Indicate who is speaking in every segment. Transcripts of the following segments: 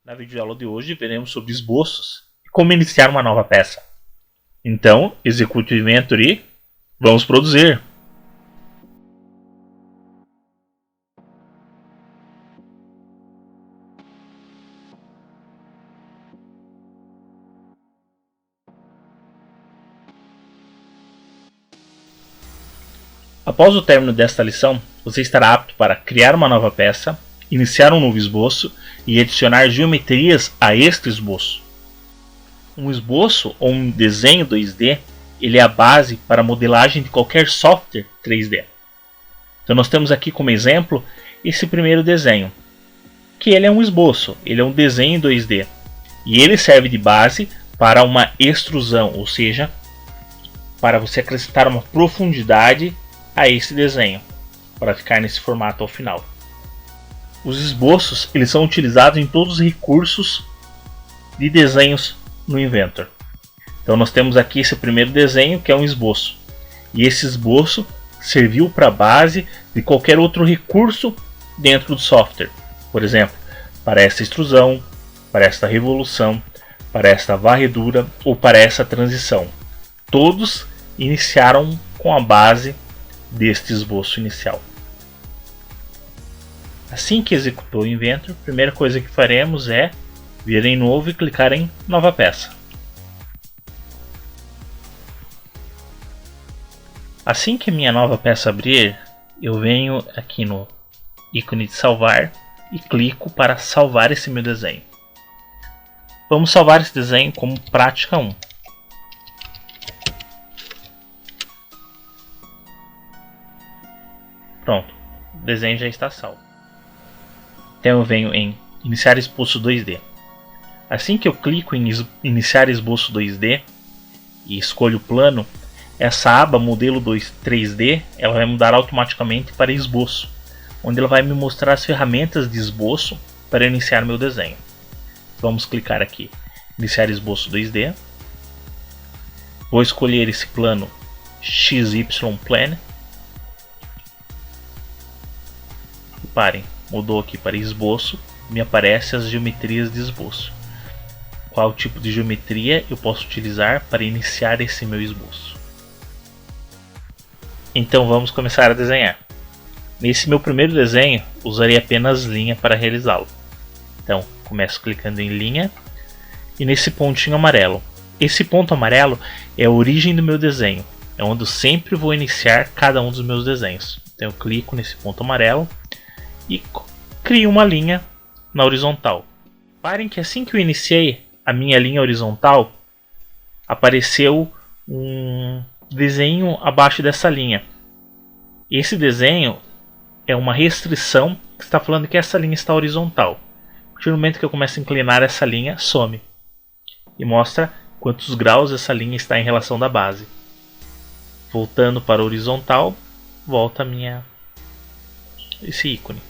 Speaker 1: Na videoaula de hoje veremos sobre esboços e como iniciar uma nova peça. Então, execute o inventor e vamos produzir! Após o término desta lição, você estará apto para criar uma nova peça, iniciar um novo esboço e adicionar geometrias a este esboço. Um esboço ou um desenho 2D ele é a base para a modelagem de qualquer software 3D. Então nós temos aqui como exemplo esse primeiro desenho, que ele é um esboço, ele é um desenho 2D e ele serve de base para uma extrusão, ou seja, para você acrescentar uma profundidade a esse desenho, para ficar nesse formato ao final. Os esboços eles são utilizados em todos os recursos de desenhos no Inventor. Então nós temos aqui esse primeiro desenho que é um esboço. E esse esboço serviu para a base de qualquer outro recurso dentro do software. Por exemplo, para essa extrusão, para esta revolução, para esta varredura ou para essa transição. Todos iniciaram com a base deste esboço inicial. Assim que executou o Inventor, a primeira coisa que faremos é vir em novo e clicar em nova peça. Assim que minha nova peça abrir, eu venho aqui no ícone de salvar e clico para salvar esse meu desenho. Vamos salvar esse desenho como prática 1. Pronto, o desenho já está salvo. Então eu venho em iniciar esboço 2D. Assim que eu clico em iniciar esboço 2D e escolho o plano, essa aba modelo 3D ela vai mudar automaticamente para esboço, onde ela vai me mostrar as ferramentas de esboço para iniciar meu desenho. Vamos clicar aqui, iniciar esboço 2D. Vou escolher esse plano XY Plane. Reparem, mudou aqui para esboço, me aparecem as geometrias de esboço. Qual tipo de geometria eu posso utilizar para iniciar esse meu esboço? Então vamos começar a desenhar. Nesse meu primeiro desenho, usarei apenas linha para realizá-lo. Então, começo clicando em linha e nesse pontinho amarelo. Esse ponto amarelo é a origem do meu desenho, é onde eu sempre vou iniciar cada um dos meus desenhos. Então eu clico nesse ponto amarelo e crio uma linha na horizontal. Reparem que assim que eu iniciei a minha linha horizontal, apareceu um desenho abaixo dessa linha. Esse desenho é uma restrição que está falando que essa linha está horizontal. A partir do momento que eu começo a inclinar essa linha, some e mostra quantos graus essa linha está em relação da base. Voltando para o horizontal, volta esse ícone.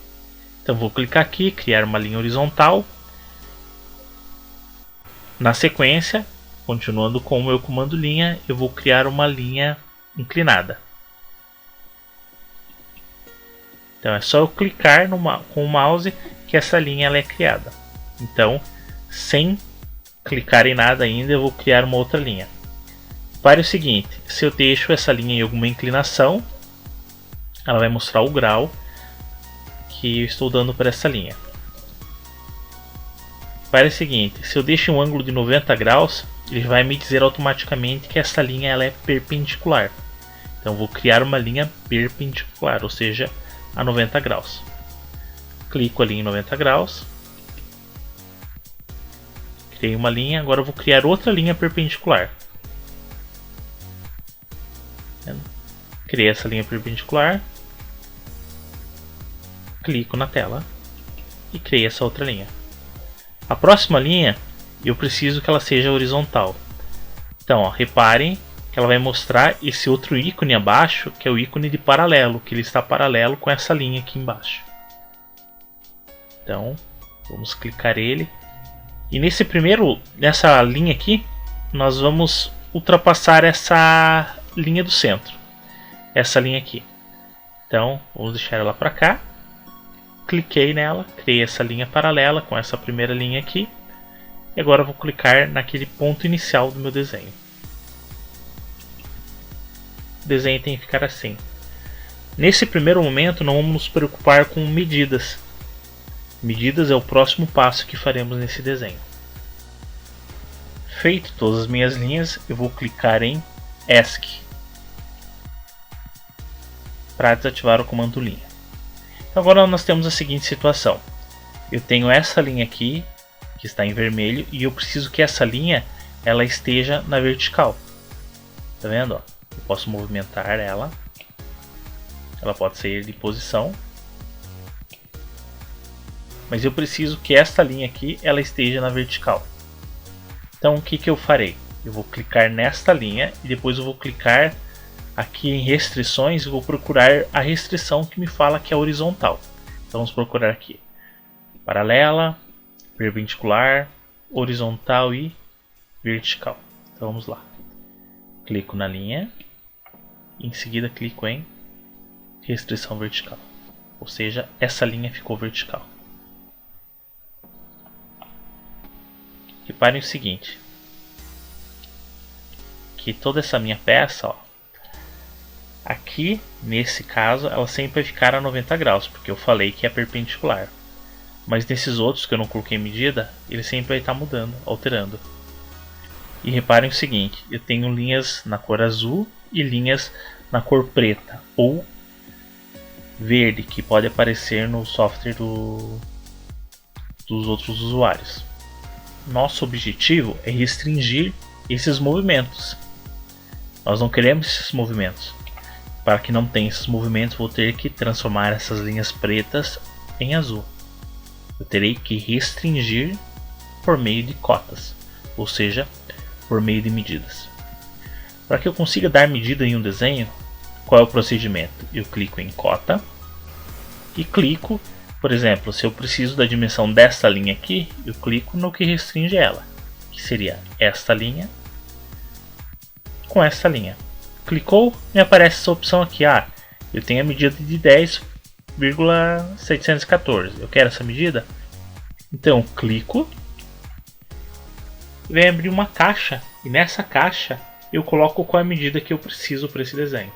Speaker 1: Então vou clicar aqui, criar uma linha horizontal. Na sequência, continuando com o meu comando linha, eu vou criar uma linha inclinada. Então é só eu clicar com o mouse que essa linha ela é criada. Então, sem clicar em nada ainda, eu vou criar uma outra linha. Para o seguinte, se eu deixo essa linha em alguma inclinação, ela vai mostrar o grau que eu estou dando para essa linha. Para o seguinte, se eu deixo um ângulo de 90 graus, ele vai me dizer automaticamente que essa linha ela é perpendicular. Então vou criar uma linha perpendicular, ou seja, a 90 graus. Clico ali em 90 graus. Criei uma linha, agora eu vou criar outra linha perpendicular. Criei essa linha perpendicular. Clico na tela e criei essa outra linha. A próxima linha eu preciso que ela seja horizontal. Então, ó, reparem que ela vai mostrar esse outro ícone abaixo, que é o ícone de paralelo, que ele está paralelo com essa linha aqui embaixo. Então, vamos clicar ele. E nessa linha aqui, nós vamos ultrapassar essa linha do centro. Essa linha aqui. Então, vamos deixar ela para cá. cliquei nela, criei essa linha paralela com essa primeira linha aqui. E agora eu vou clicar naquele ponto inicial do meu desenho. O desenho tem que ficar assim. Nesse primeiro momento não vamos nos preocupar com medidas. Medidas é o próximo passo que faremos nesse desenho. Feito todas as minhas linhas, eu vou clicar em ESC para desativar o comando linha. Então agora nós temos a seguinte situação. Eu tenho essa linha aqui, que está em vermelho, e eu preciso que essa linha ela esteja na vertical. Tá vendo? Eu posso movimentar ela. Ela pode sair de posição. Mas eu preciso que esta linha aqui ela esteja na vertical. Então o que eu farei? Eu vou clicar nesta linha e depois eu vou clicar aqui em restrições e vou procurar a restrição que me fala que é horizontal. Então vamos procurar aqui. Paralela, perpendicular, horizontal e vertical. Então vamos lá. Clico na linha e em seguida clico em restrição vertical. Ou seja, essa linha ficou vertical. Reparem o seguinte, que toda essa minha peça, ó, aqui nesse caso ela sempre vai ficar a 90 graus, porque eu falei que é perpendicular. Mas nesses outros que eu não coloquei medida, ele sempre vai estar mudando, alterando. E reparem o seguinte, eu tenho linhas na cor azul e linhas na cor preta ou verde, que pode aparecer no software dos outros usuários. Nosso objetivo é restringir esses movimentos. Nós não queremos esses movimentos. Para que não tenha esses movimentos, vou ter que transformar essas linhas pretas em azul. Eu terei que restringir por meio de cotas, ou seja, por meio de medidas. Para que eu consiga dar medida em um desenho, qual é o procedimento? Eu clico em cota e clico. Por exemplo, se eu preciso da dimensão desta linha aqui, eu clico no que restringe ela, que seria esta linha com esta linha. Clicou, me aparece essa opção aqui. Eu tenho a medida de 10,714. Eu quero essa medida? Então clico e vai abrir uma caixa. E nessa caixa eu coloco qual é a medida que eu preciso para esse desenho.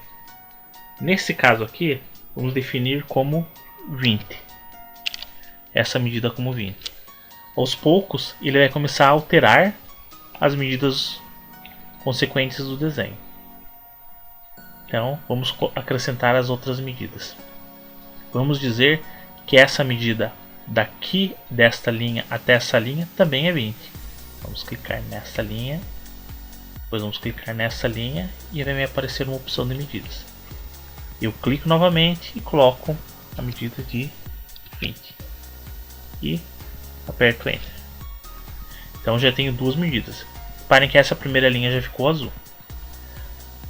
Speaker 1: Nesse caso aqui, vamos definir como 20. Essa medida como 20. Aos poucos ele vai começar a alterar as medidas consequentes do desenho. Então vamos acrescentar as outras medidas. Vamos dizer que essa medida daqui desta linha até essa linha também é 20. Vamos clicar nessa linha, depois vamos clicar nessa linha e vai me aparecer uma opção de medidas. Eu clico novamente e coloco a medida de 20. E aperto Enter. Então já tenho duas medidas. Reparem que essa primeira linha já ficou azul.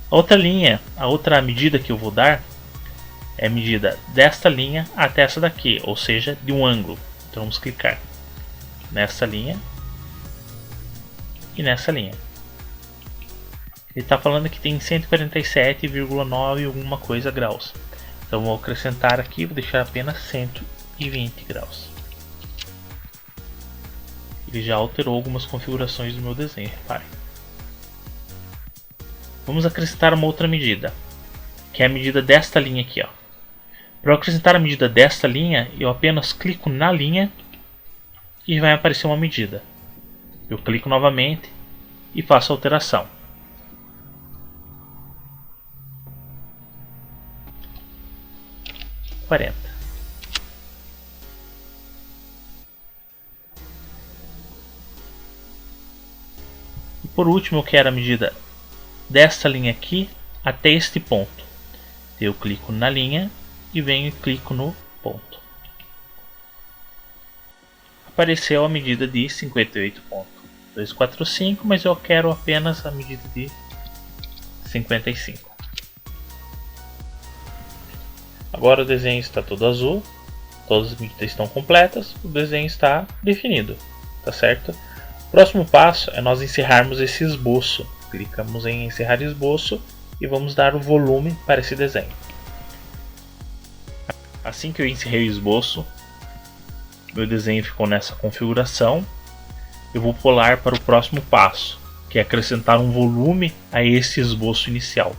Speaker 1: A outra linha, a outra medida que eu vou dar é a medida desta linha até essa daqui, ou seja, de um ângulo. Então vamos clicar nessa linha e nessa linha. Ele está falando que tem 147,9 alguma coisa graus. Então vou acrescentar aqui, vou deixar apenas 120 graus. Ele já alterou algumas configurações do meu desenho, reparem. Vamos acrescentar uma outra medida, que é a medida desta linha aqui. Para acrescentar a medida desta linha, eu apenas clico na linha e vai aparecer uma medida. Eu clico novamente e faço a alteração. 40. Por último, eu quero a medida desta linha aqui até este ponto. Eu clico na linha e venho e clico no ponto. Apareceu a medida de 58,245, mas eu quero apenas a medida de 55. Agora o desenho está todo azul, todas as medidas estão completas, o desenho está definido, tá certo? O próximo passo é nós encerrarmos esse esboço. Clicamos em encerrar esboço e vamos dar o volume para esse desenho. Assim que eu encerrei o esboço, meu desenho ficou nessa configuração, eu vou pular para o próximo passo, que é acrescentar um volume a esse esboço inicial.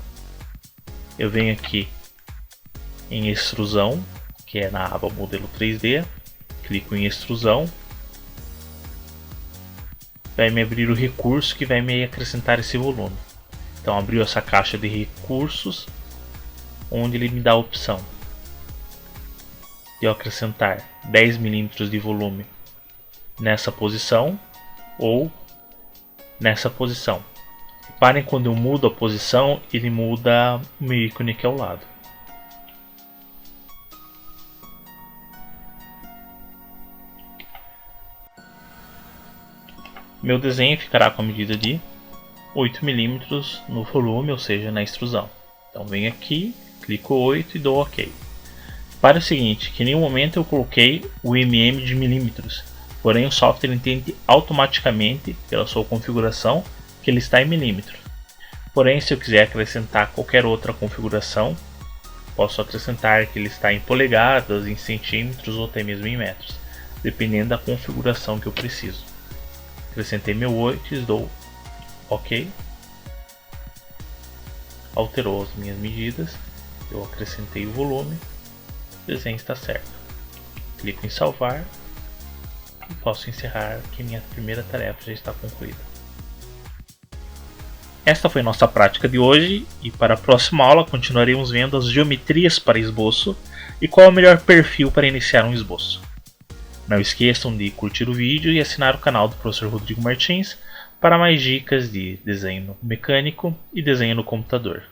Speaker 1: Eu venho aqui em extrusão, que é na aba modelo 3D, clico em extrusão, vai me abrir o recurso que vai me acrescentar esse volume. Então abriu essa caixa de recursos, onde ele me dá a opção de eu acrescentar 10 mm de volume nessa posição ou nessa posição. Reparem, quando eu mudo a posição, ele muda o meu ícone aqui ao lado. Meu desenho ficará com a medida de 8 mm no volume, ou seja, na extrusão. Então venho aqui, clico 8 e dou OK. Para o seguinte, que em nenhum momento eu coloquei o mm de milímetros, porém o software entende automaticamente, pela sua configuração, que ele está em milímetros. Porém, se eu quiser acrescentar qualquer outra configuração, posso acrescentar que ele está em polegadas, em centímetros ou até mesmo em metros, dependendo da configuração que eu preciso. Acrescentei meu 8 e dou OK. Alterou as minhas medidas, eu acrescentei o volume, o desenho está certo. Clico em salvar e posso encerrar que minha primeira tarefa já está concluída. Esta foi nossa prática de hoje e para a próxima aula continuaremos vendo as geometrias para esboço e qual é o melhor perfil para iniciar um esboço. Não esqueçam de curtir o vídeo e assinar o canal do Professor Rodrigo Martins para mais dicas de desenho mecânico e desenho no computador.